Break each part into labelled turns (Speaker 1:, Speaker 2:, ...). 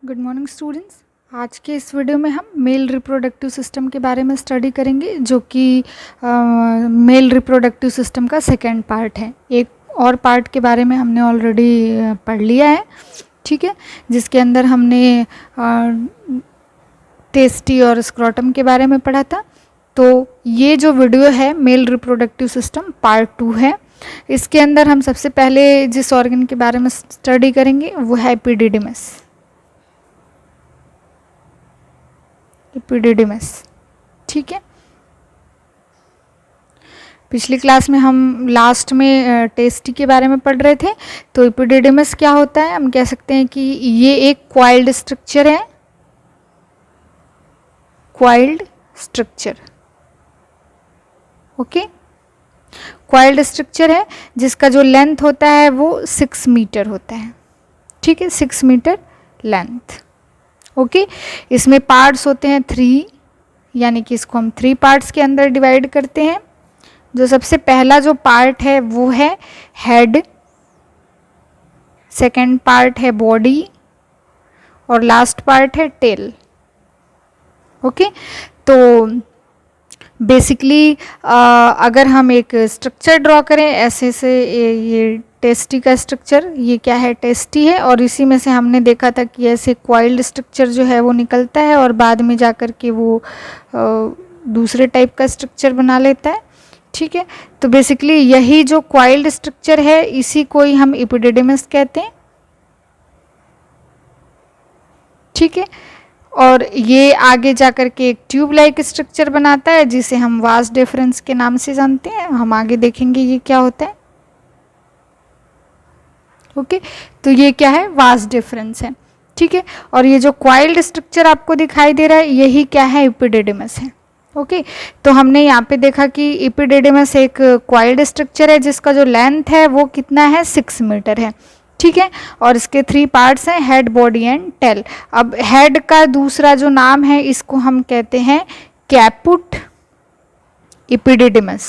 Speaker 1: Good morning students. आज के इस वीडियो में हम मेल रिप्रोडक्टिव सिस्टम के बारे में स्टडी करेंगे, जो कि मेल रिप्रोडक्टिव सिस्टम का सेकेंड पार्ट है। एक और पार्ट के बारे में हमने ऑलरेडी पढ़ लिया है, ठीक है, जिसके अंदर हमने टेस्टी और स्क्रोटम के बारे में पढ़ा था। तो ये जो वीडियो है मेल रिप्रोडक्टिव सिस्टम पार्ट 2 है। इसके अंदर हम सबसे पहले जिस ऑर्गन के बारे में स्टडी करेंगे वो है एपिडिडिमस। एपिडिडिमस, ठीक है। पिछली क्लास में हम लास्ट में टेस्टी के बारे में पढ़ रहे थे। तो एपिडिडिमस क्या होता है, हम कह सकते हैं कि ये एक क्वाइल्ड स्ट्रक्चर है। Coiled structure, okay, coiled structure है जिसका जो लेंथ होता है वो 6 मीटर होता है, ठीक है, 6 मीटर लेंथ, ओके। इसमें पार्ट्स होते हैं 3, यानी कि इसको हम 3 पार्ट्स के अंदर डिवाइड करते हैं। जो सबसे पहला जो पार्ट है वो है हेड, सेकंड पार्ट है बॉडी और लास्ट पार्ट है टेल, ओके। तो बेसिकली अगर हम एक स्ट्रक्चर ड्रॉ करें ऐसे से, ये टेस्टी का स्ट्रक्चर, ये क्या है, टेस्टी है, और इसी में से हमने देखा था कि ऐसे क्वाइल्ड स्ट्रक्चर जो है वो निकलता है और बाद में जाकर के वो दूसरे टाइप का स्ट्रक्चर बना लेता है, ठीक है। तो बेसिकली यही जो क्वाइल्ड स्ट्रक्चर है इसी को ही हम एपिडिडिमस कहते हैं, ठीक है। और ये आगे जाकर के एक ट्यूब लाइक स्ट्रक्चर बनाता है जिसे हम वास डिफरेंस के नाम से जानते हैं। हम आगे देखेंगे ये क्या होता है, ओके। तो ये क्या है, वास डिफरेंस है, ठीक है। और ये जो क्वाइल्ड स्ट्रक्चर आपको दिखाई दे रहा है यही क्या है, एपिडिडिमस है, ओके। तो हमने यहाँ पे देखा कि एपिडिडिमस एक क्वाइल्ड स्ट्रक्चर है जिसका जो लेंथ है वो कितना है, 6 मीटर है, ठीक है। और इसके 3 पार्ट्स हैं, हेड, बॉडी एंड टेल। अब हेड का दूसरा जो नाम है इसको हम कहते हैं कैपुट एपिडिडिमस,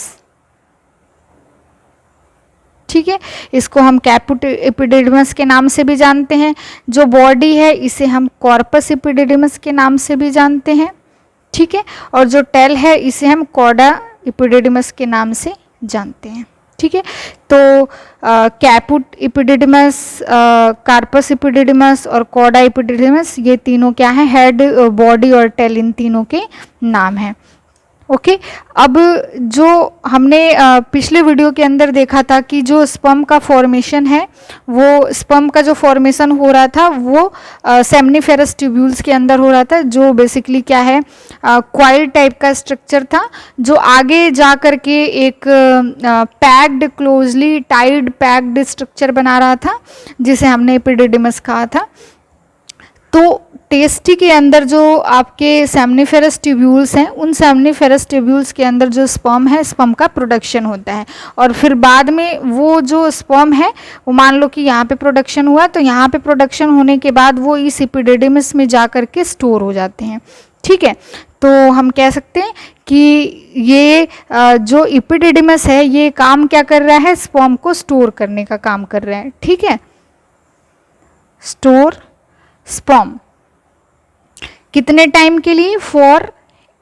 Speaker 1: ठीक है। इसको हम कैपुट एपिडिडिमस के नाम से भी जानते हैं। जो बॉडी है इसे हम कॉर्पस एपिडिडिमस के नाम से भी जानते हैं, ठीक है। और जो टेल है इसे हम कॉडा एपिडिडिमस के नाम से जानते हैं, ठीक है। तो कैपुट एपिडिडिमस, कार्पस एपिडिडिमस और कॉडा एपिडिडिमस, ये तीनों क्या है, हेड, बॉडी और टेल, इन तीनों के नाम हैं, ओके। अब जो हमने पिछले वीडियो के अंदर देखा था कि जो स्पर्म का फॉर्मेशन है, वो स्पर्म का जो फॉर्मेशन हो रहा था वो सेमनीफेरस ट्यूब्यूल्स के अंदर हो रहा था, जो बेसिकली क्या है, क्वाइल टाइप का स्ट्रक्चर था, जो आगे जा कर के एक packed, closely tied packed structure बना रहा था जिसे हमने एपिडिडिमस कहा था। तो टेस्टी के अंदर जो आपके सेमनीफेरस ट्यूब्यूल्स हैं, उन सेमनीफेरस ट्यूब्यूल्स के अंदर जो स्पर्म है, स्पर्म का प्रोडक्शन होता है, और फिर बाद में वो जो स्पर्म है वो मान लो कि यहाँ पे प्रोडक्शन हुआ, तो यहाँ पे प्रोडक्शन होने के बाद वो इस एपिडिडिमस में जा कर के स्टोर हो जाते हैं, ठीक है। तो हम कह सकते हैं कि ये जो एपिडिडिमस है ये काम क्या कर रहा है, स्पर्म को स्टोर करने का काम कर रहा है, ठीक है। स्टोर स्पर्म कितने टाइम के लिए, फॉर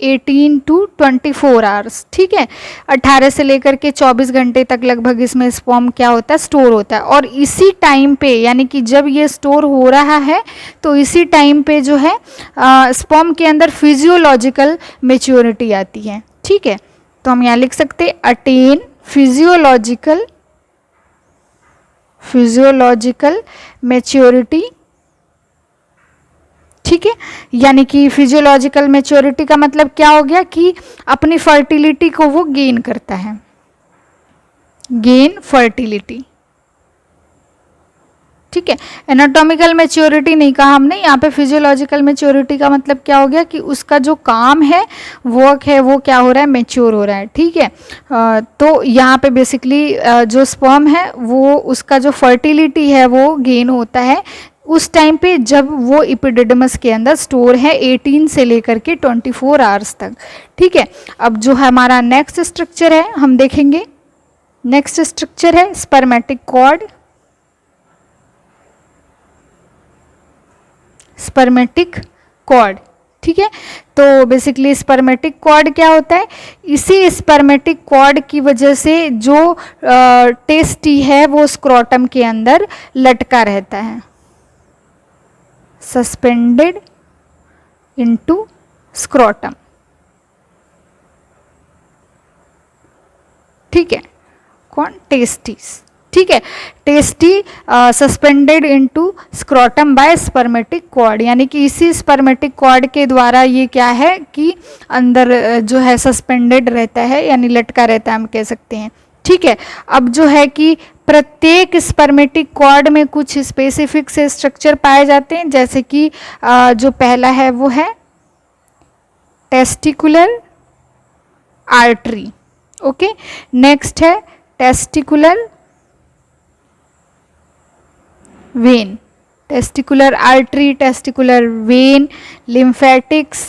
Speaker 1: 18 to 24 आवर्स, ठीक है। 18 से लेकर के 24 घंटे तक लगभग इसमें स्पर्म क्या होता है, स्टोर होता है। और इसी टाइम पे, यानी कि जब ये स्टोर हो रहा है तो इसी टाइम पे जो है स्पर्म के अंदर फिजियोलॉजिकल मैच्योरिटी आती है, ठीक है। तो हम यहाँ लिख सकते हैं अटेन फिजियोलॉजिकल मैच्योरिटी, ठीक है। यानी कि फिजियोलॉजिकल मैच्योरिटी का मतलब क्या हो गया कि अपनी फर्टिलिटी को वो गेन करता है, गेन फर्टिलिटी, ठीक है। एनाटॉमिकल मैच्योरिटी नहीं कहा हमने, यहाँ पे फिजियोलॉजिकल मैच्योरिटी का मतलब क्या हो गया कि उसका जो काम है, वर्क है, वो क्या हो रहा है, मैच्योर हो रहा है, ठीक है। तो यहाँ पे बेसिकली जो स्पर्म है वो, उसका जो फर्टिलिटी है वो गेन होता है उस टाइम पे जब वो एपिडिडिमस के अंदर स्टोर है 18 से लेकर के 24 आवर्स तक, ठीक है। अब जो हमारा नेक्स्ट स्ट्रक्चर है हम देखेंगे, नेक्स्ट स्ट्रक्चर है स्पर्मेटिक कॉर्ड, स्पर्मेटिक कॉर्ड। ठीक है, तो बेसिकली स्पर्मेटिक कॉर्ड क्या होता है, इसी स्पर्मेटिक कॉर्ड की वजह से जो टेस्टी है वो स्क्रोटम के अंदर लटका रहता है, सस्पेंडेड इनटू स्क्रोटम। ठीक है, कौन, टेस्टिस। ठीक है, testes suspended into scrotum by spermatic cord, यानी कि इसी स्पर्मेटिक कॉर्ड के द्वारा ये क्या है कि अंदर जो है सस्पेंडेड रहता है, यानी लटका रहता है हम कह सकते हैं। ठीक है, अब जो है कि प्रत्येक स्पर्मेटिक कॉर्ड में कुछ स्पेसिफिक से स्ट्रक्चर पाए जाते हैं, जैसे कि जो पहला है वो है टेस्टिकुलर आर्टरी। ओके, नेक्स्ट है testicular vein, testicular artery, testicular vein, lymphatics.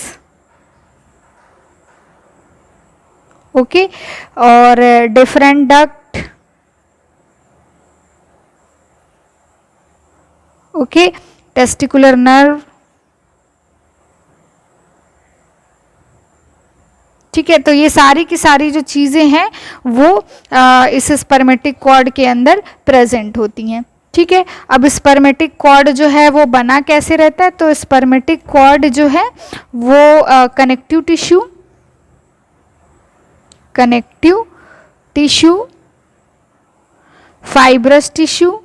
Speaker 1: Okay, और deferent duct. Okay, testicular nerve. ठीक है, तो ये सारी की सारी जो चीजें हैं वो इस स्पर्मेटिक कॉर्ड के अंदर प्रेजेंट होती हैं। ठीक है, अब स्पर्मेटिक कॉर्ड जो है वो बना कैसे रहता है, तो स्पर्मेटिक कॉर्ड जो है वो कनेक्टिव टिश्यू, फाइब्रस टिश्यू,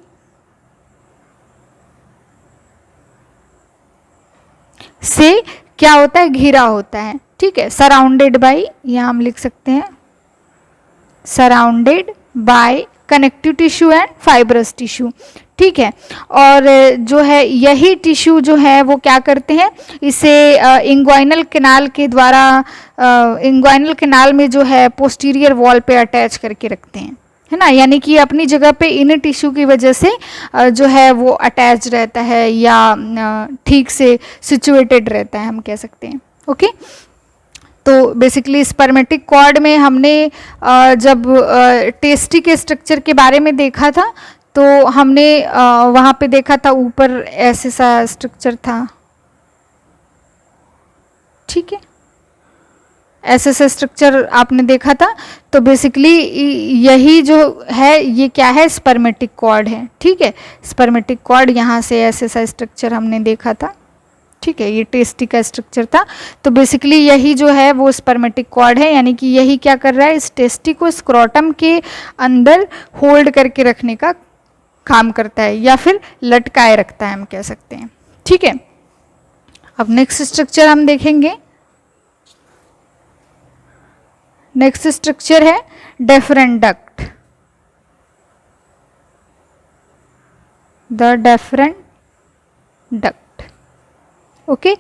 Speaker 1: से क्या होता है, घिरा होता है। ठीक है, सराउंडेड बाय, यहां हम लिख सकते हैं surrounded by connective tissue and fibrous tissue. ठीक है, और जो है यही टिश्यू जो है वो क्या करते हैं, इसे इंग्वाइनल कैनाल के द्वारा इंग्वाइनल कैनाल में जो है पोस्टीरियर वॉल पे अटैच करके रखते हैं, है ना, यानी कि अपनी जगह पे इन टिश्यू की वजह से जो है वो अटैच रहता है या ठीक से सिचुएटेड रहता है, हम कह सकते हैं। ओके, तो बेसिकली स्पर्मेटिक कॉर्ड में हमने जब टेस्टी के स्ट्रक्चर के बारे में देखा था, तो हमने वहाँ पे देखा था ऊपर ऐसे सा स्ट्रक्चर था। ठीक है, ऐसे से स्ट्रक्चर आपने देखा था, तो बेसिकली यही जो है ये क्या है, स्पर्मेटिक कॉर्ड है। ठीक है, स्पर्मेटिक कॉर्ड यहाँ से ऐसे सा स्ट्रक्चर हमने देखा था। ठीक है, ये टेस्टी का स्ट्रक्चर था, तो बेसिकली यही जो है वो स्पर्मेटिक कॉर्ड है, यानी कि यही क्या कर रहा है, इस टेस्टी को स्क्रोटम के अंदर होल्ड करके रखने का काम करता है या फिर लटकाए रखता है, हम कह सकते हैं। ठीक है, अब नेक्स्ट स्ट्रक्चर हम देखेंगे। नेक्स्ट स्ट्रक्चर है deferent duct, the डेफरेंट duct. Okay,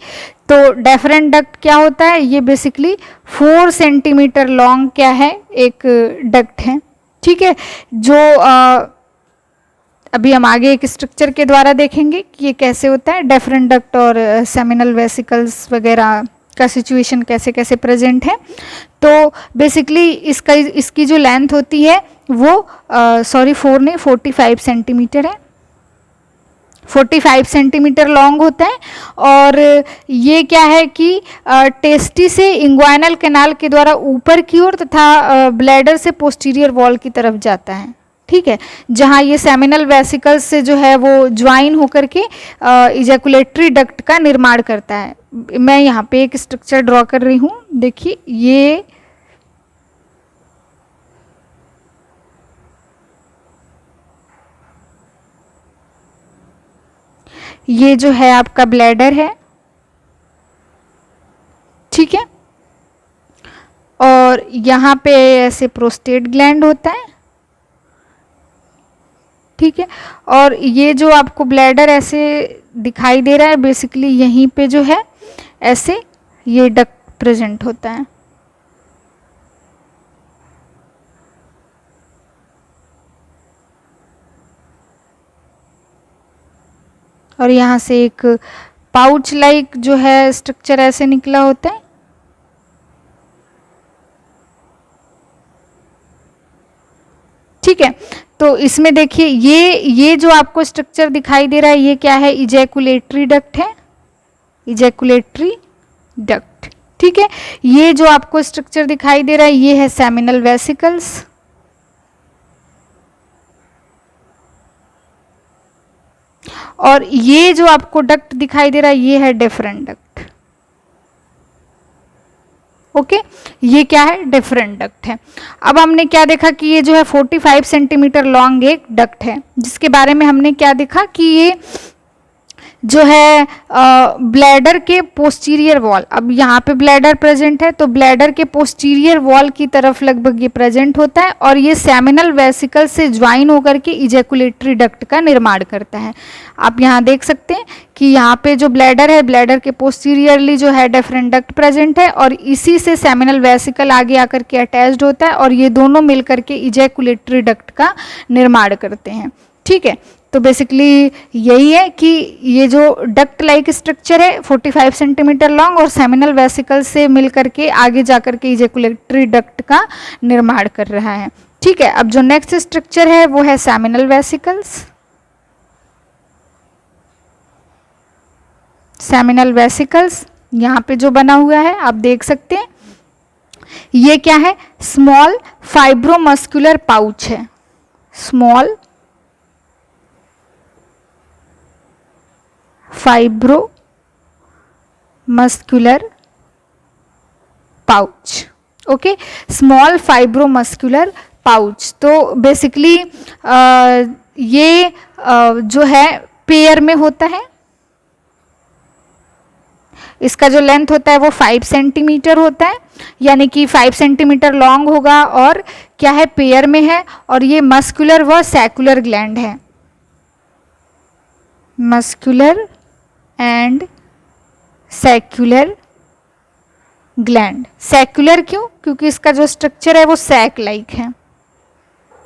Speaker 1: तो डेफरेंट डक्ट क्या होता है, ये बेसिकली 4 सेंटीमीटर लॉन्ग क्या है, एक डक्ट है। ठीक है, जो अभी हम आगे एक स्ट्रक्चर के द्वारा देखेंगे कि ये कैसे होता है, डेफरेंट डक्ट और सेमिनल वेसिकल्स वगैरह का सिचुएशन कैसे कैसे प्रेजेंट है। तो बेसिकली इसकी जो लेंथ होती है वो 4 नहीं 45 सेंटीमीटर है, 45 सेंटीमीटर लॉन्ग होता है, और ये क्या है कि टेस्टी से इंग्वाइनल कैनाल के द्वारा ऊपर की ओर तथा ब्लैडर से पोस्टीरियर वॉल की तरफ जाता है। ठीक है, जहाँ ये सेमिनल वेसिकल्स से जो है वो ज्वाइन होकर के इजैकुलेटरी डक्ट का निर्माण करता है। मैं यहाँ पे एक स्ट्रक्चर ड्रॉ कर रही हूँ, देखिए ये जो है आपका ब्लैडर है। ठीक है, और यहाँ पे ऐसे प्रोस्टेट ग्लैंड होता है। ठीक है, और ये जो आपको ब्लैडर ऐसे दिखाई दे रहा है, बेसिकली यहीं पे जो है ऐसे ये डक्ट प्रेजेंट होता है। और यहाँ से एक पाउच लाइक जो है स्ट्रक्चर ऐसे निकला होता है। ठीक है, तो इसमें देखिए ये जो आपको स्ट्रक्चर दिखाई दे रहा है, ये क्या है, इजैकुलेटरी डक्ट है। Ejaculatory duct. ठीक है, ये जो आपको स्ट्रक्चर दिखाई दे रहा है ये है सेमिनल वेसिकल्स, और ये जो आपको डक्ट दिखाई दे रहा है ये है डिफरेंट डक्ट। ओके, ये क्या है, डिफरेंट डक्ट है। अब हमने क्या देखा कि ये जो है 45 सेंटीमीटर लॉन्ग एक डक्ट है, जिसके बारे में हमने क्या देखा कि ये जो है ब्लैडर के पोस्टीरियर वॉल, अब यहाँ पे ब्लैडर प्रेजेंट है तो ब्लैडर के पोस्टीरियर वॉल की तरफ लगभग ये प्रेजेंट होता है, और ये सेमिनल वेसिकल से ज्वाइन होकर के इजैकुलेटरी डक्ट का निर्माण करता है। आप यहाँ देख सकते हैं कि यहाँ पे जो ब्लैडर है, ब्लैडर के पोस्टीरियरली जो है डिफरेंट डक्ट प्रेजेंट है, और इसी से सेमिनल वेसिकल आगे आकर के अटैच्ड होता है, और ये दोनों मिलकर के इजैकुलेटरी डक्ट का निर्माण करते हैं। ठीक है, तो बेसिकली यही है कि ये जो डक्ट लाइक स्ट्रक्चर है 45 सेंटीमीटर लॉन्ग और सेमिनल वेसिकल से मिलकर के आगे जाकर के इजैकुलेटरी डक्ट का निर्माण कर रहा है। ठीक है, अब जो नेक्स्ट स्ट्रक्चर है वो है सेमिनल वेसिकल्स। सेमिनल वेसिकल्स यहाँ पे जो बना हुआ है आप देख सकते हैं, ये क्या है, स्मॉल फाइब्रोमस्कुलर पाउच है, small fibromuscular pouch. Okay, small fibromuscular pouch. तो बेसिकली ये जो है पेयर में होता है, इसका जो लेंथ होता है वो 5 सेंटीमीटर होता है, यानी कि 5 सेंटीमीटर लॉन्ग होगा, और क्या है, पेयर में है, और ये मस्कुलर व सैकुलर ग्लैंड है, muscular and secular gland. Secular क्यों, क्योंकि इसका जो स्ट्रक्चर है वो सैक लाइक है।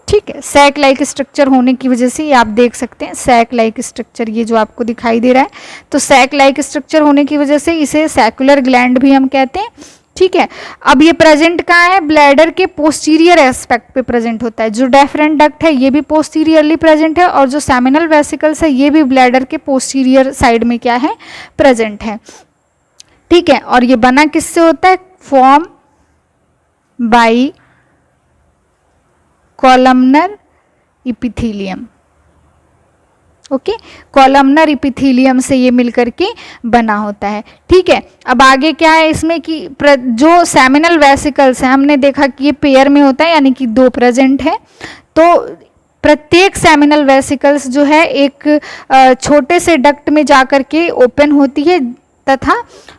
Speaker 1: ठीक है, सैक लाइक स्ट्रक्चर होने की वजह से ये आप देख सकते हैं, सैक लाइक स्ट्रक्चर ये जो आपको दिखाई दे रहा है, तो सैक लाइक स्ट्रक्चर होने की वजह से इसे सैकुलर ग्लैंड भी हम कहते हैं। ठीक है, अब ये प्रेजेंट कहाँ है, ब्लैडर के पोस्टीरियर एस्पेक्ट पे प्रेजेंट होता है। जो डिफरेंट डक्ट है ये भी पोस्टीरियरली प्रेजेंट है, और जो सेमिनल वेसिकल्स है ये भी ब्लैडर के पोस्टीरियर साइड में क्या है, प्रेजेंट है। ठीक है, और ये बना किससे होता है, form by columnar epithelium. Okay, columnar epithelium से ये मिलकर के बना होता है। ठीक है, अब आगे क्या है इसमें कि जो सेमिनल वेसिकल्स है हमने देखा कि ये पेयर में होता है, यानी कि 2 प्रेजेंट है। तो प्रत्येक सेमिनल वेसिकल्स जो है एक छोटे से डक्ट में जाकर के ओपन होती है, तथा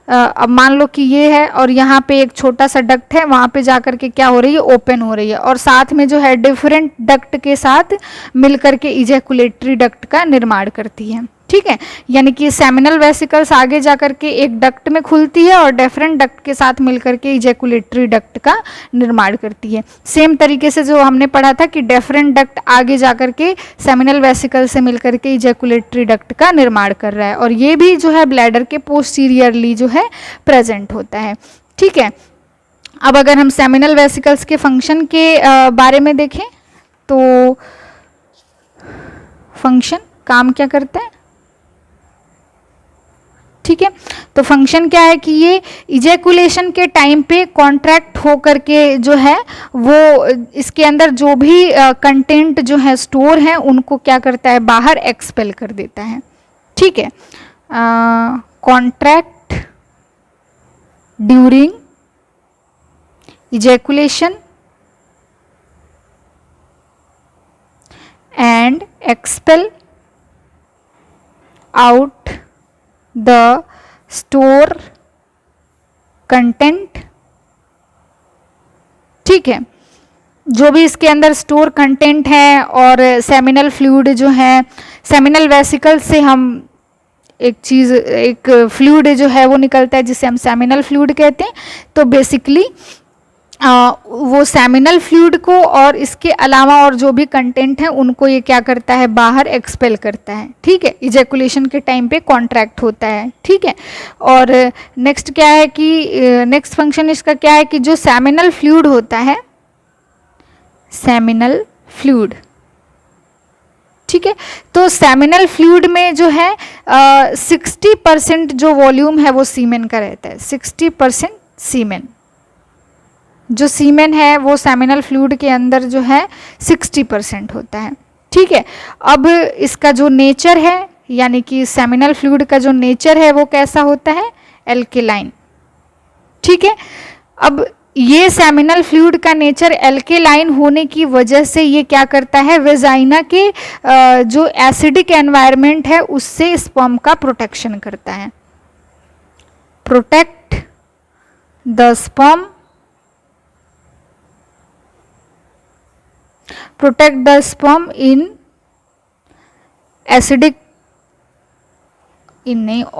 Speaker 1: अब मान लो कि ये है और यहाँ पे एक छोटा सा डक्ट है, वहाँ पे जाकर के क्या हो रही है, ओपन हो रही है, और साथ में जो है डिफरेंट डक्ट के साथ मिलकर के इजैकुलेटरी डक्ट का निर्माण करती है। ठीक है, यानी कि सेमिनल वेसिकल्स आगे जाकर के एक डक्ट में खुलती है और डिफरेंट डक्ट के साथ मिलकर के इजैकुलेटरी डक्ट का निर्माण करती है। सेम तरीके से जो हमने पढ़ा था कि डिफरेंट डक्ट आगे जाकर के सेमिनल वेसिकल से मिलकर के इजैकुलेटरी डक्ट का निर्माण कर रहा है, और ये भी जो है ब्लैडर के पोस्टीरियरली जो है प्रेजेंट होता है। ठीक है, अब अगर हम सेमिनल वेसिकल्स के फंक्शन के बारे में देखें तो फंक्शन काम क्या करता है। ठीक है, तो फंक्शन क्या है कि ये इजैकुलेशन के टाइम पे कॉन्ट्रैक्ट हो करके जो है वो इसके अंदर जो भी कंटेंट जो है स्टोर है उनको क्या करता है, बाहर एक्सपेल कर देता है। ठीक है, contract during ejaculation and expel out the store content. ठीक है, जो भी इसके अंदर स्टोर कंटेंट है, और सेमिनल फ्लूइड जो है, सेमिनल वेसिकल से हम एक फ्लूइड जो है वो निकलता है जिसे हम सेमिनल फ्लूइड कहते हैं। तो बेसिकली वो सेमिनल फ्लूइड को और इसके अलावा और जो भी कंटेंट है उनको ये क्या करता है, बाहर एक्सपेल करता है। ठीक है, इजैकुलेशन के टाइम पे कॉन्ट्रैक्ट होता है। ठीक है, और नेक्स्ट क्या है कि नेक्स्ट फंक्शन इसका क्या है कि जो सेमिनल फ्लूइड होता है, सेमिनल फ्लूइड ठीक है। तो सेमिनल फ्लूइड में जो है 60% जो वॉल्यूम है वो सीमेन का रहता है, 60% सीमेन। जो सीमेन है वो सेमिनल फ्लूइड के अंदर जो है 60% होता है। ठीक है। अब इसका जो नेचर है, यानी कि सेमिनल फ्लूइड का जो नेचर है वो कैसा होता है, एल्केलाइन। ठीक है। अब ये सेमिनल फ्लूइड का नेचर एल्केलाइन होने की वजह से ये क्या करता है, वेजाइना के जो एसिडिक एनवायरनमेंट है उससे स्पर्म का प्रोटेक्शन करता है। Protect the sperm, protect the sperm in acidic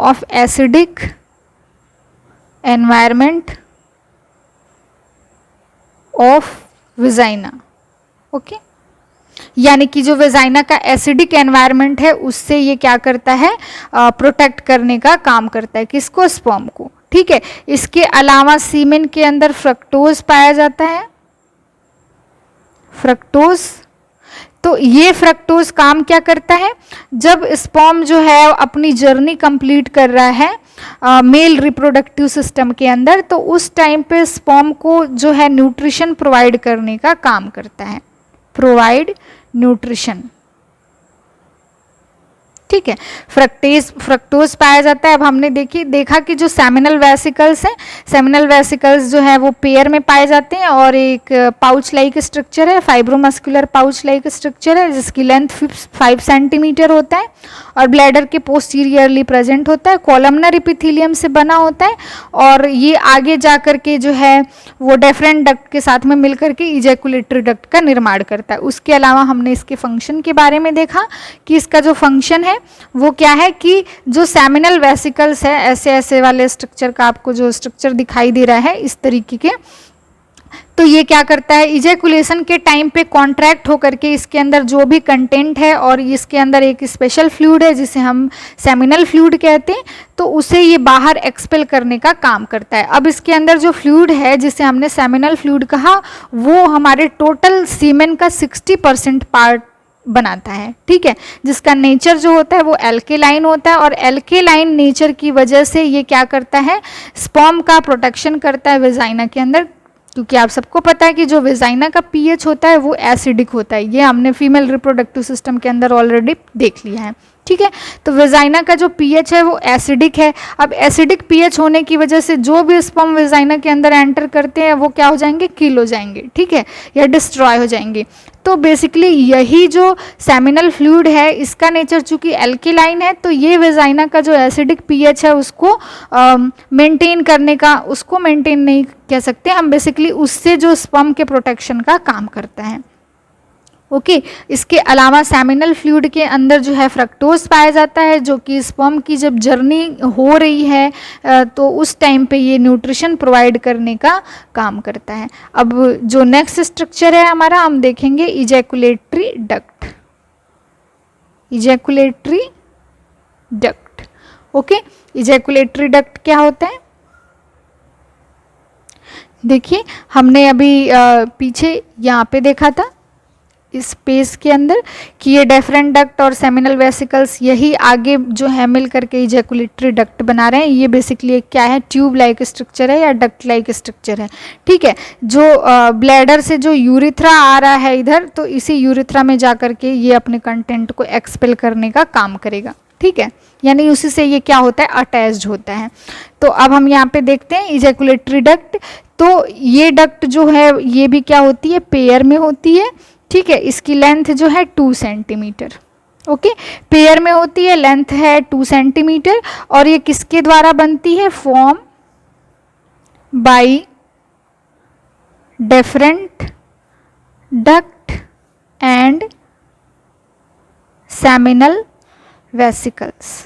Speaker 1: of acidic environment of vagina। Okay, यानी कि जो वेजाइना का एसिडिक एनवायरनमेंट है उससे ये क्या करता है, प्रोटेक्ट करने का काम करता है, किसको, स्पर्म को। ठीक है। इसके अलावा सीमेन के अंदर फ्रक्टोज पाया जाता है, फ्रक्टोज। तो ये फ्रक्टोज काम क्या करता है, जब स्पर्म जो है अपनी जर्नी कंप्लीट कर रहा है मेल रिप्रोडक्टिव सिस्टम के अंदर, तो उस टाइम पे स्पर्म को जो है न्यूट्रिशन प्रोवाइड करने का काम करता है, प्रोवाइड न्यूट्रिशन। ठीक है। फ्रक्टोज पाया जाता है। अब हमने देखा कि जो सेमिनल वेसिकल्स हैं, सेमिनल वेसिकल्स जो है वो पेयर में पाए जाते हैं और एक पाउच लाइक स्ट्रक्चर है, फाइब्रोमस्कुलर पाउच लाइक स्ट्रक्चर है जिसकी लेंथ 5 सेंटीमीटर होता है और ब्लैडर के पोस्टीरियरली प्रेजेंट होता है, कॉलमनर एपिथेलियम से बना होता है और ये आगे जा कर के जो है वो डेफरेंट डक्ट के साथ में मिलकर के इजैकुलेटरी डक्ट का निर्माण करता है। उसके अलावा हमने इसके फंक्शन के बारे में देखा कि इसका जो फंक्शन है वो क्या है कि जो सेमिनल वेसिकल्स है, ऐसे ऐसे वाले स्ट्रक्चर का आपको जो स्ट्रक्चर दिखाई दे रहा है इस तरीके के, तो ये क्या करता है, इजैकुलेशन के टाइम पे कॉन्ट्रैक्ट होकर के इसके अंदर जो भी कंटेंट है और इसके अंदर एक स्पेशल फ्लूइड है जिसे हम सेमिनल फ्लूइड कहते हैं, तो उसे ये बाहर एक्सपेल करने का काम करता है। अब इसके अंदर जो फ्लूइड है जिसे हमने सेमिनल फ्लूइड कहा, वो हमारे टोटल सीमेन का 60% पार्ट बनाता है। ठीक है। जिसका नेचर जो होता है वो एल्केलाइन होता है और एल्केलाइन नेचर की वजह से ये क्या करता है, स्पर्म का प्रोटेक्शन करता है वेजाइना के अंदर, क्योंकि आप सबको पता है कि जो वेजाइना का पीएच होता है वो एसिडिक होता है। ये हमने फीमेल रिप्रोडक्टिव सिस्टम के अंदर ऑलरेडी देख लिया है। ठीक है। तो वेजाइना का जो पीएच है वो एसिडिक है। अब एसिडिक पीएच होने की वजह से जो भी स्पर्म वेजाइना के अंदर एंटर करते हैं वो क्या हो जाएंगे, किल हो जाएंगे। ठीक है, या डिस्ट्रॉय हो जाएंगे। तो बेसिकली यही जो सेमिनल फ्लूइड है इसका नेचर चूंकि एल्केलाइन है, तो ये वेजाइना का जो एसिडिक पीएच है उसको मेंटेन करने का, उसको मेंटेन नहीं कह सकते हम, बेसिकली उससे जो स्पर्म के प्रोटेक्शन का काम करता है। ओके। इसके अलावा सेमिनल फ्लूइड के अंदर जो है फ्रक्टोज पाया जाता है जो कि स्पर्म की जब जर्नी हो रही है तो उस टाइम पे ये न्यूट्रिशन प्रोवाइड करने का काम करता है। अब जो नेक्स्ट स्ट्रक्चर है हमारा, हम देखेंगे ejaculatory duct. Ejaculatory duct. Okay. Ejaculatory duct क्या होता है, देखिए हमने अभी पीछे यहाँ पे देखा था इस पेज के अंदर कि ये डेफरेंट डक्ट और सेमिनल वेसिकल्स यही आगे जो है मिल करके इजैकुलेटरी डक्ट बना रहे हैं। ये बेसिकली क्या है, ट्यूब लाइक स्ट्रक्चर है या डक्ट लाइक स्ट्रक्चर है। ठीक है। जो ब्लैडर से जो यूरिथ्रा आ रहा है इधर, तो इसी यूरिथ्रा में जा करके ये अपने कंटेंट को एक्सपेल करने का काम करेगा। ठीक है, यानी उसी से ये क्या होता है, अटैच्ड होता है। तो अब हम यहाँ पे देखते हैं इजैकुलेटरी डक्ट। तो ये डक्ट जो है ये भी क्या होती है, पेयर में होती है। ठीक है। इसकी लेंथ जो है 2 सेंटीमीटर। ओके, पेयर में होती है, लेंथ है 2 सेंटीमीटर और ये किसके द्वारा बनती है, form by deferent duct and seminal vesicles.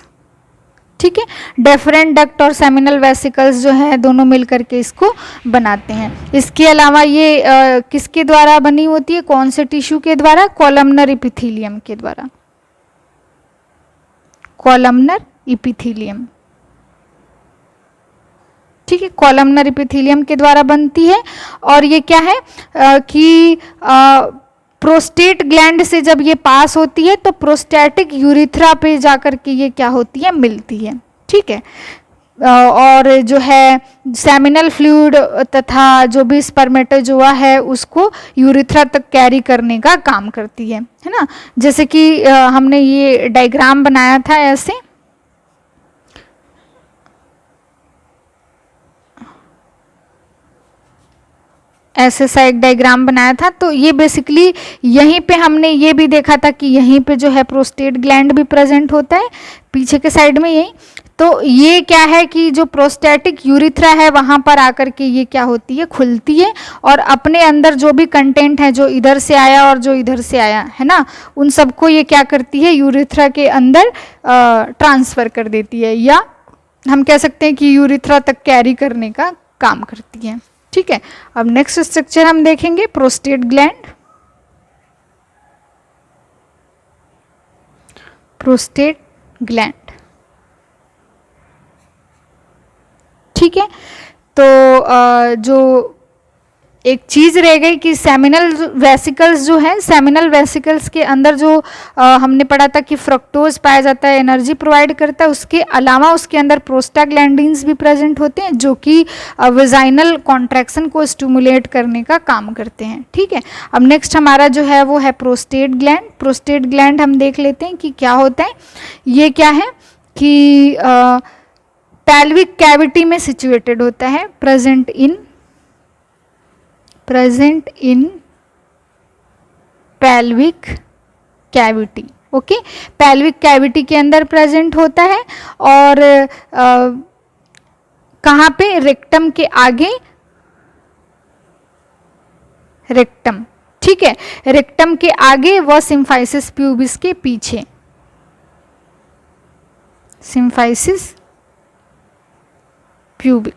Speaker 1: ठीक है। डेफरेंट डक्ट और सेमिनल वेसिकल्स जो है दोनों मिलकर के इसको बनाते हैं। इसके अलावा ये किसके द्वारा बनी होती है, कौन से टिश्यू के द्वारा, कॉलमनर एपिथेलियम के द्वारा। Columnar epithelium. ठीक है, कॉलमनर एपिथेलियम के द्वारा बनती है और ये क्या है कि प्रोस्टेट ग्लैंड से जब ये पास होती है तो प्रोस्टैटिक यूरिथ्रा पे जाकर के ये क्या होती है, मिलती है। ठीक है, और जो है सेमिनल फ्लूइड तथा जो भी स्पर्मेटोजोआ है उसको यूरिथ्रा तक कैरी करने का काम करती है ना। जैसे कि हमने ये डायग्राम बनाया था ऐसे, ऐसे सा एक डायग्राम बनाया था। तो ये बेसिकली यहीं पे हमने ये भी देखा था कि यहीं पे जो है प्रोस्टेट ग्लैंड भी प्रेजेंट होता है, पीछे के साइड में यही। तो ये क्या है कि जो प्रोस्टैटिक यूरिथ्रा है वहाँ पर आकर के ये क्या होती है, खुलती है, और अपने अंदर जो भी कंटेंट है, जो इधर से आया और जो इधर से आया है ना, उन सबको ये क्या करती है, यूरिथ्रा के अंदर ट्रांसफ़र कर देती है, या हम कह सकते हैं कि यूरिथ्रा तक कैरी करने का काम करती है। ठीक है, अब नेक्स्ट स्ट्रक्चर हम देखेंगे, प्रोस्टेट ग्लैंड। प्रोस्टेट ग्लैंड, ठीक है। तो जो एक चीज़ रह गई कि सेमिनल वेसिकल्स जो है, सेमिनल वेसिकल्स के अंदर जो हमने पढ़ा था कि फ्रक्टोज पाया जाता है, एनर्जी प्रोवाइड करता है, उसके अलावा उसके अंदर प्रोस्टाग्लैंडिन्स भी प्रेजेंट होते हैं जो कि वेजाइनल कॉन्ट्रैक्शन को स्टिमुलेट करने का काम करते हैं। ठीक है, अब नेक्स्ट हमारा जो है वो है प्रोस्टेट ग्लैंड। प्रोस्टेट ग्लैंड हम देख लेते हैं कि क्या होता है। ये क्या है कि पैल्विक कैविटी में सिचुएटेड होता है, present in pelvic cavity. Okay, pelvic cavity के अंदर प्रेजेंट होता है, और कहाँ पे, रेक्टम के आगे, रेक्टम, ठीक है, रेक्टम के आगे व सिम्फाइसिस प्यूबिस के पीछे, सिम्फाइसिस प्यूबिक,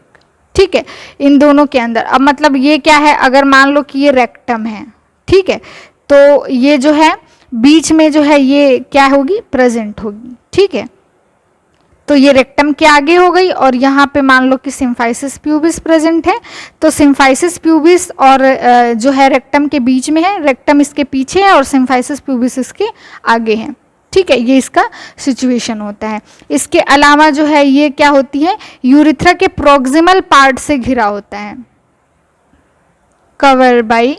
Speaker 1: ठीक है, इन दोनों के अंदर। अब मतलब ये क्या है, अगर मान लो कि ये रेक्टम है, ठीक है, तो ये जो है बीच में जो है ये क्या होगी, प्रेजेंट होगी। ठीक है, तो ये रेक्टम के आगे हो गई, और यहाँ पे मान लो कि सिम्फाइसिस प्यूबिस प्रेजेंट है, तो सिम्फाइसिस प्यूबिस और जो है रेक्टम के बीच में है, रेक्टम इसके पीछे है और सिम्फाइसिस प्यूबिस इसके आगे है। ठीक है, ये इसका सिचुएशन होता है। इसके अलावा जो है ये क्या होती है, यूरिथ्रा के प्रोक्सिमल पार्ट से घिरा होता है, cover by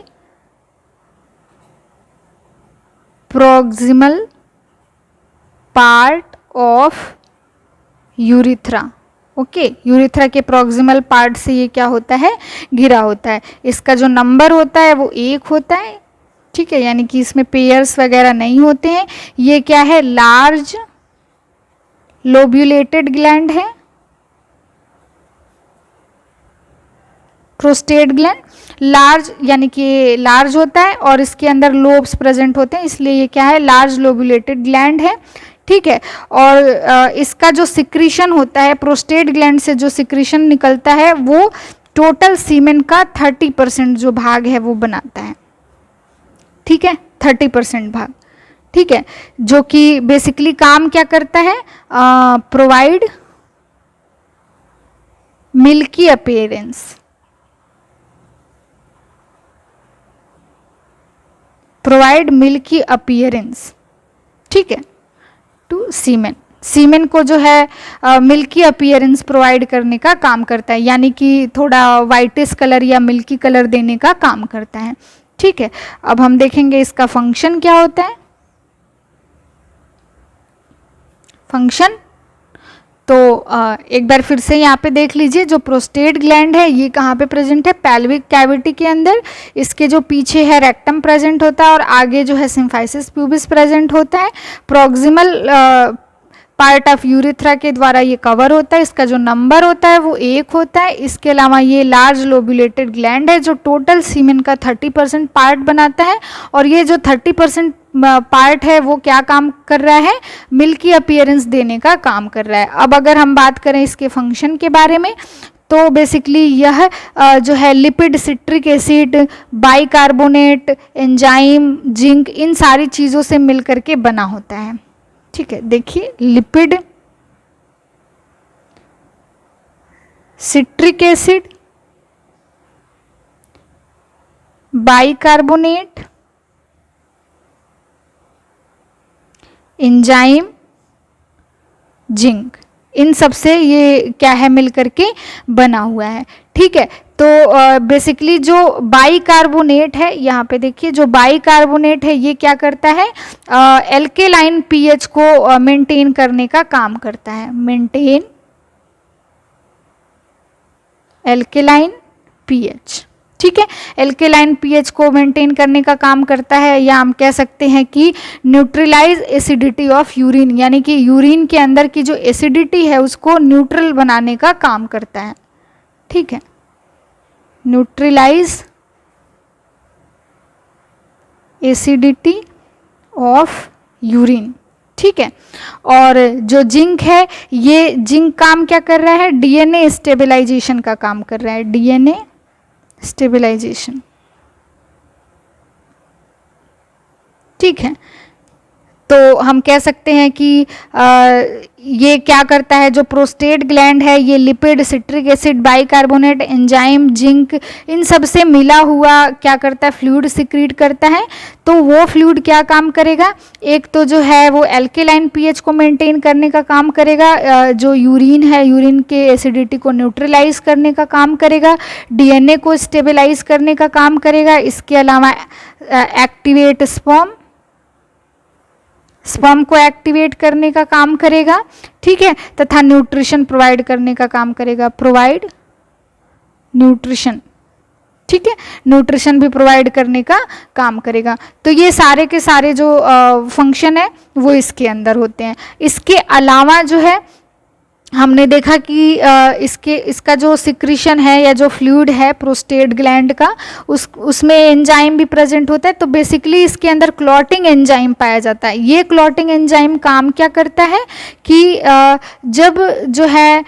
Speaker 1: proximal part of urethra. Okay, urethra के प्रोक्सिमल पार्ट से ये क्या होता है, घिरा होता है। इसका जो नंबर होता है वो 1 होता है। ठीक है, यानी कि इसमें पेयर्स वगैरह नहीं होते हैं। ये क्या है, लार्ज लोब्यूलेटेड ग्लैंड है, प्रोस्टेट ग्लैंड। लार्ज यानी कि लार्ज होता है और इसके अंदर लोब्स प्रेजेंट होते हैं, इसलिए ये क्या है, लार्ज लोब्यूलेटेड ग्लैंड है। ठीक है, और इसका जो सिक्रीशन होता है, प्रोस्टेट ग्लैंड से जो सिक्रीशन निकलता है वो टोटल सीमेन का 30% जो भाग है वो बनाता है। ठीक है, 30% भाग। ठीक है, जो कि बेसिकली काम क्या करता है, provide milky appearance, provide milky appearance, ठीक है, टू सीमेन। सीमेन को जो है मिल्की अपीयरेंस प्रोवाइड करने का काम करता है, यानी कि थोड़ा वाइटिश कलर या मिल्की कलर देने का काम करता है। ठीक है, अब हम देखेंगे इसका फंक्शन क्या होता है। फंक्शन तो एक बार फिर से यहाँ पे देख लीजिए, जो प्रोस्टेट ग्लैंड है ये कहाँ पे प्रेजेंट है, पैल्विक कैविटी के अंदर। इसके जो पीछे है रेक्टम प्रेजेंट होता है और आगे जो है सिम्फाइसिस प्यूबिस प्रेजेंट होता है। प्रोक्सिमल पार्ट ऑफ यूरिथ्रा के द्वारा ये कवर होता है। इसका जो नंबर होता है वो 1 होता है। इसके अलावा ये लार्ज लोब्यूलेटेड ग्लैंड है जो टोटल सीमेन का 30% पार्ट बनाता है, और ये जो 30% पार्ट है वो क्या काम कर रहा है, मिल्की अपीयरेंस देने का काम कर रहा है। अब अगर हम बात करें इसके फंक्शन के बारे में, तो बेसिकली यह जो है lipid, citric acid, bicarbonate, enzyme, zinc, इन सारी चीज़ों से मिल करके बना होता है। ठीक है, देखिए, lipid, citric acid, bicarbonate, enzyme, zinc, इन सब से ये क्या है मिल करके बना हुआ है। ठीक है, तो बेसिकली जो बाइकार्बोनेट है, यहाँ पे देखिए जो बाइकार्बोनेट है ये क्या करता है, एल्केलाइन पीएच को मेंटेन करने का काम करता है, मेंटेन एल्केलाइन पीएच। ठीक है, एल्केलाइन पीएच को मेंटेन करने का काम करता है, या हम कह सकते हैं कि न्यूट्रलाइज एसिडिटी ऑफ यूरिन, यानी कि यूरिन के अंदर की जो एसिडिटी है उसको न्यूट्रल बनाने का काम करता है। ठीक है, न्यूट्रलाइज एसिडिटी ऑफ यूरिन। ठीक है, और जो जिंक है, ये जिंक काम क्या कर रहा है, डीएनए स्टेबलाइजेशन का काम कर रहा है, डीएनए स्टेबलाइजेशन। ठीक है, तो हम कह सकते हैं कि ये क्या करता है, जो प्रोस्टेट ग्लैंड है ये lipid, citric acid, bicarbonate, enzyme, zinc, इन सब से मिला हुआ क्या करता है, फ्लूइड सिक्रीट करता है। तो वो फ्लूइड क्या काम करेगा, एक तो जो है वो एल्केलाइन पीएच को मेंटेन करने का काम करेगा, जो यूरिन है यूरिन के एसिडिटी को न्यूट्रलाइज करने का काम करेगा, डीएनए को स्टेबलाइज करने का काम करेगा, इसके अलावा एक्टिवेट स्पर्म को एक्टिवेट करने का काम करेगा। ठीक है, तथा न्यूट्रिशन प्रोवाइड करने का काम करेगा, प्रोवाइड न्यूट्रिशन। ठीक है, न्यूट्रिशन भी प्रोवाइड करने का काम करेगा। तो ये सारे के सारे जो फंक्शन है वो इसके अंदर होते हैं। इसके अलावा जो है हमने देखा कि इसका जो सिक्रीशन है या जो फ्लूइड है प्रोस्टेट ग्लैंड का, उसमें एंजाइम भी प्रेजेंट होता है। तो बेसिकली इसके अंदर क्लॉटिंग एंजाइम पाया जाता है। ये क्लॉटिंग एंजाइम काम क्या करता है कि जब जो है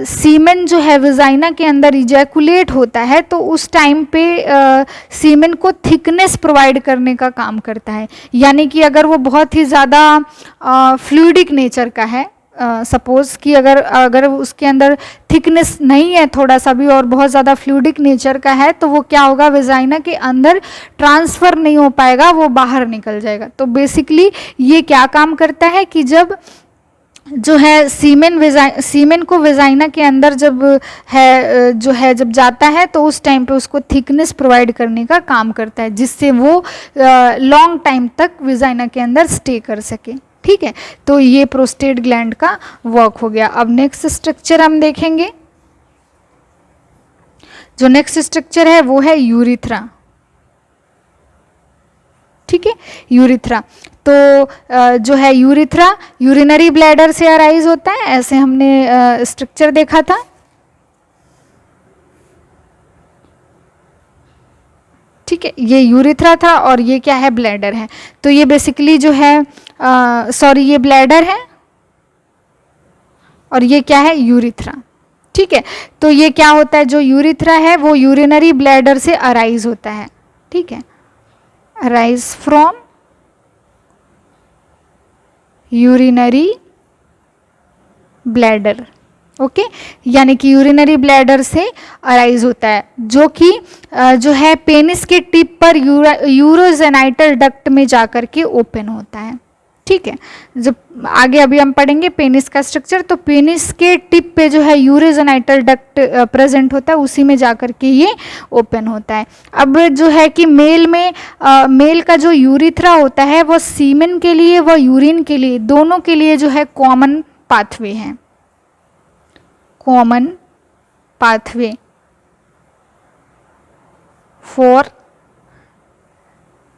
Speaker 1: सीमेन जो है विजाइना के अंदर इजैकुलेट होता है तो उस टाइम पे सीमेन को थिकनेस प्रोवाइड करने का काम करता है। यानी कि अगर वो बहुत ही ज़्यादा फ्लूइडिक नेचर का है, सपोज कि अगर उसके अंदर थिकनेस नहीं है थोड़ा सा भी और बहुत ज़्यादा फ्लूइडिक नेचर का है, तो वो क्या होगा, वेजाइना के अंदर ट्रांसफ़र नहीं हो पाएगा, वो बाहर निकल जाएगा। तो बेसिकली ये क्या काम करता है कि जब जो है सीमेन को वेजाइना के अंदर जब है जो है जब जाता है तो उस टाइम पे उसको थिकनेस प्रोवाइड करने का काम करता है, जिससे वो लॉन्ग टाइम तक वेजाइना के अंदर स्टे कर सके। ठीक है, तो ये प्रोस्टेट ग्लैंड का वर्क हो गया। अब नेक्स्ट स्ट्रक्चर हम देखेंगे। जो नेक्स्ट स्ट्रक्चर है वो है यूरिथ्रा। ठीक है, यूरिथ्रा तो जो है यूरिथ्रा यूरिनरी ब्लैडर से अराइज होता है, ऐसे हमने स्ट्रक्चर देखा था। ठीक है, ये यूरिथ्रा था और ये क्या है, ब्लैडर है। तो ये बेसिकली जो है सॉरी ये ब्लैडर है और ये क्या है, यूरिथ्रा। ठीक है, तो ये क्या होता है, जो यूरिथ्रा है वो यूरिनरी ब्लैडर से अराइज होता है। ठीक है, arise from urinary bladder. Okay, यानी कि यूरिनरी ब्लैडर से अराइज होता है, जो कि जो है पेनिस के टिप पर यूरोजेनाइटल डक्ट में जाकर के ओपन होता है। ठीक है, जब आगे अभी हम पढ़ेंगे पेनिस का स्ट्रक्चर, तो पेनिस के टिप पे जो है यूरोजेनाइटल डक्ट प्रेजेंट होता है, उसी में जाकर के ये ओपन होता है। अब जो है कि मेल का जो यूरिथ्रा होता है वो सीमेन के लिए व यूरिन के लिए दोनों के लिए जो है कॉमन पाथवे है, common pathway for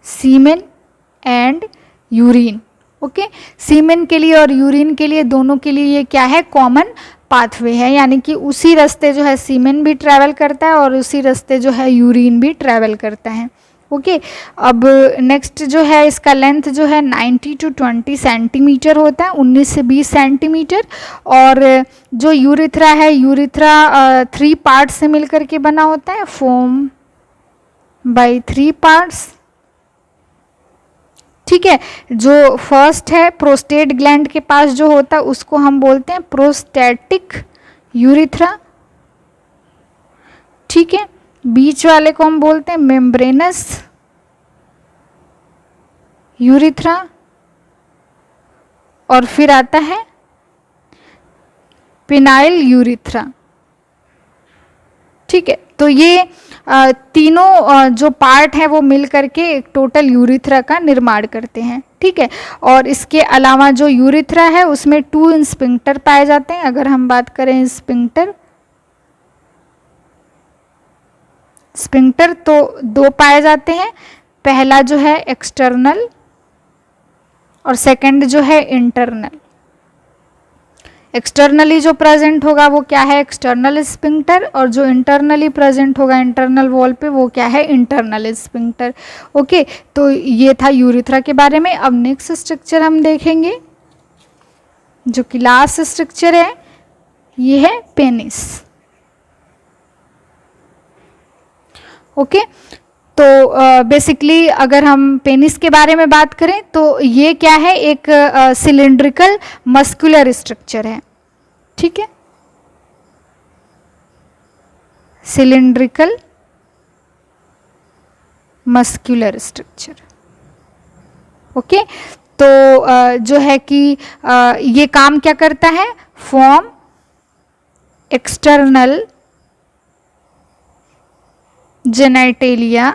Speaker 1: semen and urine. Okay, semen के लिए और यूरिन के लिए दोनों के लिए ये क्या है, कॉमन पाथवे है, यानी कि उसी रास्ते जो है सीमेन भी ट्रैवल करता है और उसी रास्ते जो है यूरिन भी ट्रैवल करता है। ओके, अब नेक्स्ट जो है इसका लेंथ जो है 90 to 20 सेंटीमीटर होता है, 19 से 20 सेंटीमीटर। और जो यूरिथ्रा है, यूरिथ्रा 3 पार्ट से मिलकर के बना होता है, फॉर्म बाय 3 पार्ट्स। ठीक है, जो फर्स्ट है प्रोस्टेट ग्लैंड के पास जो होता है उसको हम बोलते हैं प्रोस्टैटिक यूरिथ्रा। ठीक है, बीच वाले को हम बोलते हैं मेम्ब्रेनस यूरिथ्रा और फिर आता है पेनाइल यूरिथ्रा। ठीक है, तो ये तीनों जो पार्ट हैं वो मिल करके एक टोटल यूरिथ्रा का निर्माण करते हैं। ठीक है, और इसके अलावा जो यूरिथ्रा है उसमें 2 स्फिंक्टर पाए जाते हैं। अगर हम बात करें स्फिंक्टर तो 2 पाए जाते हैं। पहला जो है एक्सटर्नल और सेकंड जो है इंटरनल। एक्सटर्नली जो प्रेजेंट होगा वो क्या है, एक्सटर्नल स्फिंक्टर, और जो इंटरनली प्रेजेंट होगा इंटरनल वॉल पे वो क्या है, इंटरनल स्फिंक्टर। ओके, तो ये था यूरिथ्रा के बारे में। अब नेक्स्ट स्ट्रक्चर हम देखेंगे जो कि लास्ट स्ट्रक्चर है, ये है पेनिस। ओके, तो बेसिकली अगर हम पेनिस के बारे में बात करें तो ये क्या है, एक सिलिंड्रिकल मस्कुलर स्ट्रक्चर है। ठीक है, सिलिंड्रिकल मस्कुलर स्ट्रक्चर। ओके, तो जो है कि ये काम क्या करता है, form external genitalia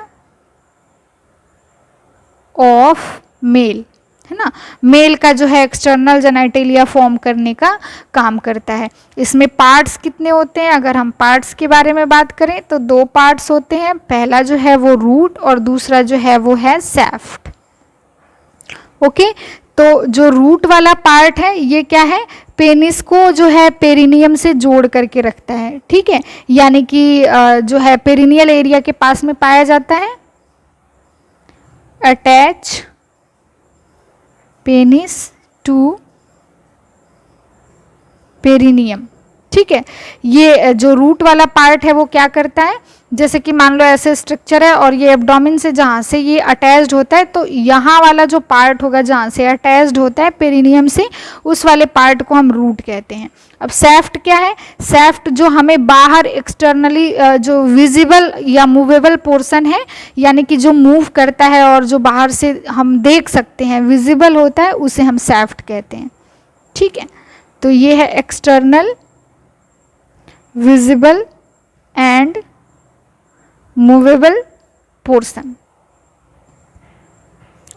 Speaker 1: of male, है ना। मेल का जो है एक्सटर्नल जेनिटेलिया फॉर्म करने का काम करता है। इसमें पार्ट्स कितने होते हैं, अगर हम पार्ट्स के बारे में बात करें तो 2 पार्ट्स होते हैं। पहला जो है वो रूट और दूसरा जो है वो है सैफ्ट। ओके, तो जो रूट वाला पार्ट है ये क्या है, पेनिस को जो है पेरिनियम से जोड़ करके रखता है। ठीक है, यानी कि जो है पेरिनियल एरिया के पास में पाया जाता है। Attach penis to perineum. ठीक है, ये जो रूट वाला पार्ट है वो क्या करता है, जैसे कि मान लो ऐसे स्ट्रक्चर है और ये एब्डोमेन से जहाँ से ये अटैच्ड होता है, तो यहाँ वाला जो पार्ट होगा जहाँ से अटैच्ड होता है पेरिनियम से, उस वाले पार्ट को हम रूट कहते हैं। अब सैफ्ट क्या है, सैफ्ट जो हमें बाहर एक्सटर्नली जो विजिबल या मूवेबल पोर्शन है, यानी कि जो मूव करता है और जो बाहर से हम देख सकते हैं, विजिबल होता है, उसे हम सैफ्ट कहते हैं। ठीक है, तो ये है external visible and movable portion.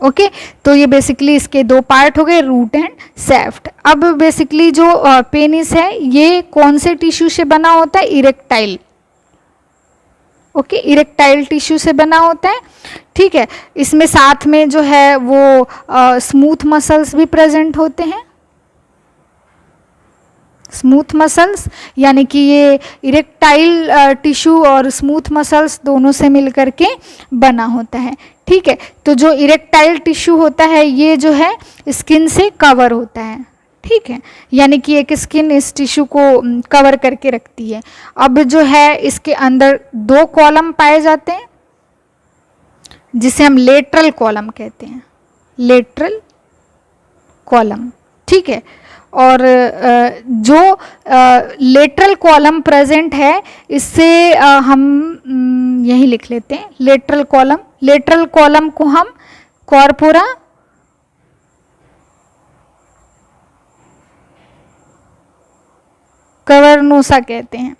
Speaker 1: Okay, तो ये बेसिकली इसके 2 पार्ट हो गए, रूट एंड सैफ्ट। अब बेसिकली जो पेनिस है ये कौन से टिश्यू से बना होता है, इरेक्टाइल। ओके, इरेक्टाइल टिश्यू से बना होता है। ठीक है, इसमें साथ में जो है वो स्मूथ मसल्स भी प्रेजेंट होते हैं। स्मूथ मसल्स यानी कि ये इरेक्टाइल टिश्यू और स्मूथ मसल्स दोनों से मिलकर के बना होता है। ठीक है, तो जो इरेक्टाइल टिश्यू होता है ये जो है स्किन से कवर होता है। ठीक है, यानी कि एक स्किन इस टिश्यू को कवर करके रखती है। अब जो है इसके अंदर 2 कॉलम पाए जाते हैं जिसे हम लेटरल कॉलम कहते हैं, लेटरल कॉलम। ठीक है, और जो लेटरल कॉलम प्रेजेंट है इससे हम यही लिख लेते हैं लेटरल कॉलम। लेटरल कॉलम को हम कॉर्पोरा कवर्नोसा कहते हैं।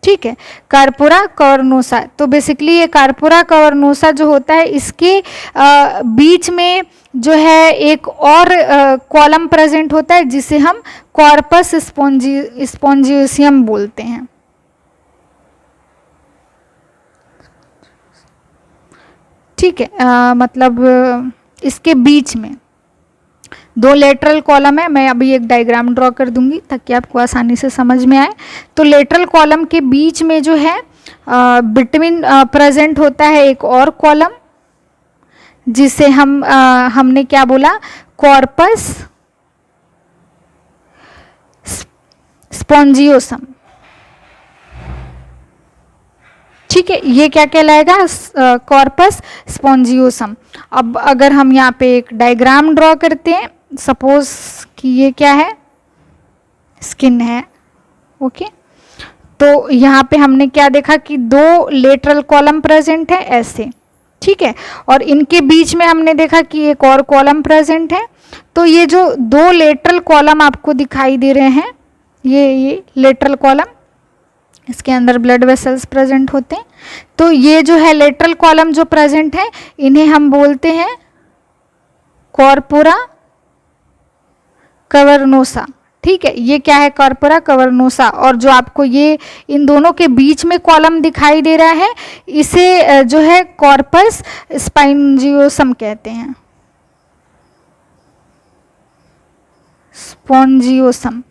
Speaker 1: ठीक है, कार्पोरा कवर्नोसा। तो बेसिकली ये कार्पोरा कवर्नोसा जो होता है इसके बीच में जो है एक और कॉलम प्रेजेंट होता है जिसे हम कॉर्पस स्पॉन्जियोसियम बोलते हैं। ठीक है, मतलब इसके बीच में 2 लेटरल कॉलम है। मैं अभी एक डायग्राम ड्रॉ कर दूंगी ताकि आपको आसानी से समझ में आए। तो लेटरल कॉलम के बीच में जो है बिटवीन प्रेजेंट होता है एक और कॉलम जिसे हमने क्या बोला, कॉर्पस स्पॉन्जियोसम। ठीक है, ये क्या कहलाएगा, कॉर्पस स्पॉन्जियोसम। अब अगर हम यहाँ पे एक डायग्राम ड्रॉ करते हैं, सपोज कि ये क्या है, स्किन है। ओके, तो यहाँ पे हमने क्या देखा कि 2 लेटरल कॉलम प्रेजेंट है ऐसे। ठीक है। और इनके बीच में हमने देखा कि एक और कॉलम प्रेजेंट है। तो ये जो दो लेटरल कॉलम आपको दिखाई दे रहे हैं, ये लेटरल कॉलम, इसके अंदर ब्लड वेसल्स प्रेजेंट होते हैं। तो ये जो है लेटरल कॉलम जो प्रेजेंट है, इन्हें हम बोलते हैं कॉर्पोरा कवर्नोसा। ठीक है, ये क्या है? कॉर्पोरा कवर्नोसा। और जो आपको ये इन दोनों के बीच में कॉलम दिखाई दे रहा है, इसे जो है कॉर्पस स्पाइनजियोसम कहते हैं, स्पॉन्जियोसम।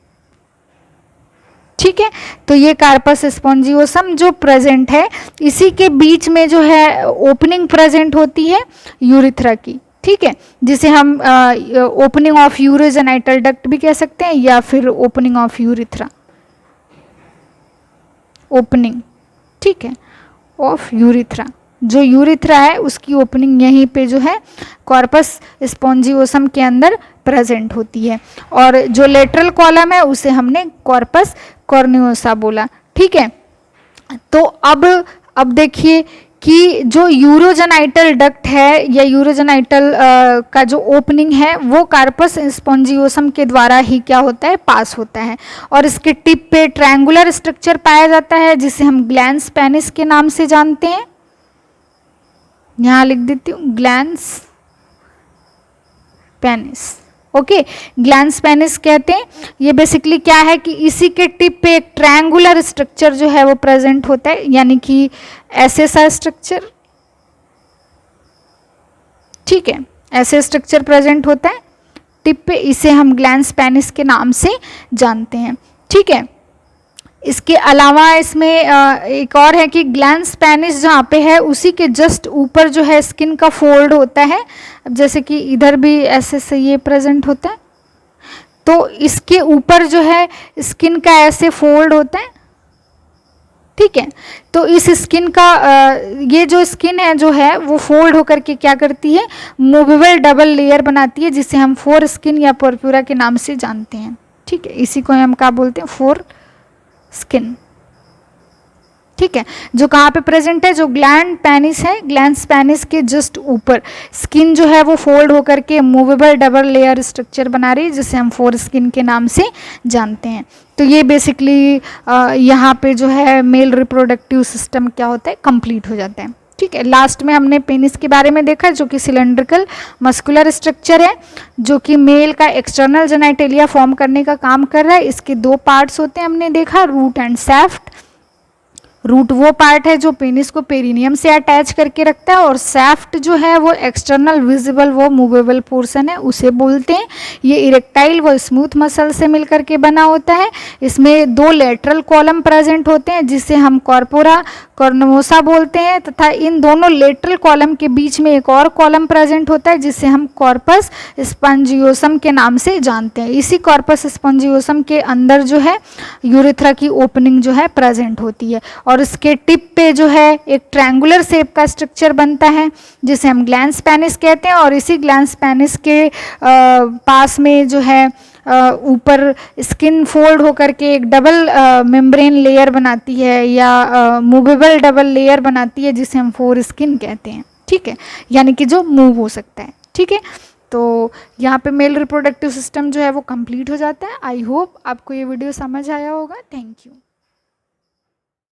Speaker 1: ठीक है, तो ये कार्पस स्पॉन्जियोसम जो प्रेजेंट है, इसी के बीच में जो है ओपनिंग प्रेजेंट होती है यूरिथ्रा की। ठीक है, जिसे हम ओपनिंग ऑफ यूरोजेनाइटल डक्ट भी कह सकते हैं, या फिर ओपनिंग ऑफ यूरिथ्रा, ओपनिंग, ठीक है, ऑफ यूरिथ्रा। जो यूरिथ्रा है उसकी ओपनिंग यहीं पे जो है कॉर्पस स्पॉन्जियोसम के अंदर प्रेजेंट होती है। और जो लेटरल कॉलम है उसे हमने कॉर्पस कॉर्नियोसा बोला। ठीक है, तो अब देखिए कि जो यूरोजेनाइटल डक्ट है या यूरोजेनाइटल का जो ओपनिंग है वो कार्पस स्पॉन्जियोसम के द्वारा ही क्या होता है? पास होता है। और इसके टिप पे ट्रायंगुलर स्ट्रक्चर पाया जाता है जिसे हम ग्लैंस पेनिस के नाम से जानते हैं। यहाँ लिख देती हूँ, glans penis. Okay, glans penis कहते हैं। ये बेसिकली क्या है कि इसी के टिप पे एक ट्रायंगुलर स्ट्रक्चर जो है वो प्रेजेंट होता है, यानी कि ऐसे सा स्ट्रक्चर। ठीक है, ऐसे स्ट्रक्चर प्रेजेंट होता है टिप पे, इसे हम ग्लैंस पेनिस के नाम से जानते हैं। ठीक है, इसके अलावा इसमें एक और है कि ग्लैंस पेनिस जहाँ पे है उसी के जस्ट ऊपर जो है स्किन का फोल्ड होता है। अब जैसे कि इधर भी ऐसे से ये प्रेजेंट होता है, तो इसके ऊपर जो है स्किन का ऐसे फोल्ड होता है। ठीक है, तो इस स्किन का ये जो स्किन है जो है वो फोल्ड होकर के क्या करती है? मूवेबल डबल लेयर बनाती है, जिसे हम फोर स्किन या परप्यूरा के नाम से जानते हैं। ठीक है, इसी को हम क्या बोलते हैं? Four skin. ठीक है, जो कहाँ पे प्रेजेंट है? जो ग्लैंड पेनिस है, ग्लैंस पेनिस के जस्ट ऊपर स्किन जो है वो फोल्ड होकर के मूवेबल डबल लेयर स्ट्रक्चर बना रही है, जिसे हम फोर स्किन के नाम से जानते हैं। तो ये बेसिकली यहाँ पे जो है मेल रिप्रोडक्टिव सिस्टम क्या होता है? कंप्लीट हो जाता है। ठीक है, लास्ट में हमने पेनिस के बारे में देखा, जो कि सिलेंड्रिकल मस्कुलर स्ट्रक्चर है, जो कि मेल का एक्सटर्नल जेनाइटेलिया फॉर्म करने का काम कर रहा है। इसके दो पार्ट्स होते हैं, हमने देखा, रूट एंड सैफ्ट। रूट वो पार्ट है जो पेनिस को पेरिनियम से अटैच करके रखता है, और सैफ्ट जो है वो एक्सटर्नल विजिबल वो मूवेबल पोर्शन है, उसे बोलते हैं। ये इरेक्टाइल व स्मूथ मसल से मिलकर के बना होता है। इसमें दो लेटरल कॉलम प्रेजेंट होते हैं जिसे हम कॉर्पोरा कॉर्नियोसा बोलते हैं, तथा इन दोनों लेटरल कॉलम के बीच में एक और कॉलम प्रेजेंट होता है जिसे हम कॉर्पस स्पॉन्जियोसम के नाम से जानते हैं। इसी कॉर्पस स्पॉन्जियोसम के अंदर जो है यूरेथ्रा की ओपनिंग जो है प्रेजेंट होती है, और इसके टिप पे जो है एक ट्रायंगुलर शेप का स्ट्रक्चर बनता है जिसे हम ग्लैंस पेनिस कहते हैं। और इसी ग्लैंस पेनिस के पास में जो है ऊपर स्किन फोल्ड होकर के एक डबल मेम्ब्रेन लेयर बनाती है, या मूवेबल डबल लेयर बनाती है, जिसे हम फोर स्किन कहते हैं। ठीक है, यानी कि जो मूव हो सकता है। ठीक है, तो यहाँ पे मेल रिप्रोडक्टिव सिस्टम जो है वो कंप्लीट हो जाता है। आई होप आपको ये वीडियो समझ आया होगा। Thank you.